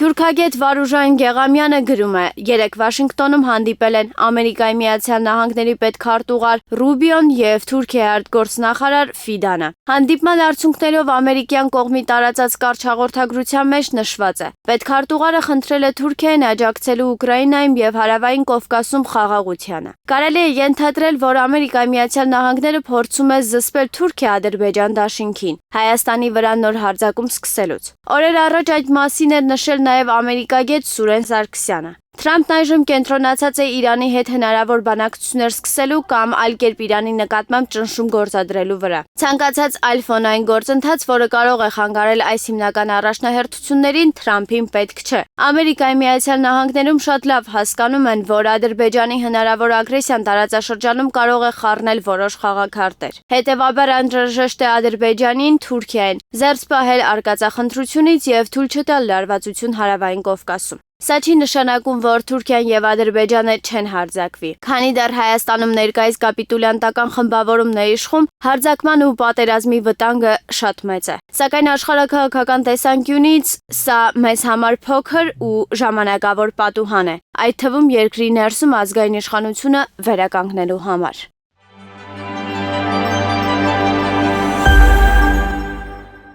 Թուրքագետ Վարուժան Գեղամյանը գրում է. երեկ Վաշինգտոնում հանդիպել են Ամերիկայի Միացյալ Նահանգների պետքարտուղար Ռուբիոն և Թուրքիայի արտգործնախարար Ֆիդանը։ Հանդիպման արդյունքներով ամերիկյան կողմի տարածած կարճ հաղորդագրության մեջ նշված է. պետքարտուղարը խնդրել է Թուրքիային աջակցելու Ուկրաինայում և Հարավային Կովկասում խաղաղությանը։ Կարելի է ենթադրել, որ Ամերիկայի Միացյալ Նահանգները փորձում է զսպել Թուրքիա-Ադրբեջան դաշինքին Հայաստանի վրա նոր հարձակում սկսելուց։ Օրեր առաջ այդ մասին էր նշել նաև ամերիկագետ Սուրեն Սարգսյանը։ Թրամփն այժմ կենտրոնացած է Իրանի հետ հնարավոր բանակցություններ սկսելու կամ այլ կերպ Իրանի նկատմամբ ճնշում գործադրելու վրա։ Ցանկացած այլ ֆոնային գործընթաց, որը կարող է խանգարել այս հիմնական առաջնահերթություններին, Թրամփին պետք չէ։ Ամերիկայի Միացյալ Նահանգներում շատ լավ հասկանում են, որ Ադրբեջանի հնարավոր ագրեսիան տարածաշրջանում կարող է խառնել որոշ խաղաքարտեր։ Հետևաբար անհրաժեշտ է Ադրբեջանին, Թուրքիային զերծ պահել արկածախնդրությունից և թույլ չտալ լարվածություն Հարավային Կովկասում։ Սա չի նշանակում, որ Թուրքիան և Ադրբեջանը չեն հարձակվի։ Քանի դեռ Հայաստանում ներկայիս կապիտուլյանտական խմբավորումն է իշխում, հարձակման ու պատերազմի վտանգը շատ մեծ է։ Սակայն աշխարհաքաղաքական տեսանկյունից սա մեզ համար փոքր ու ժամանակավոր պատուհան է, այդ թվում երկրի ներսում ազգային իշխանությունը վերականգնելու համար։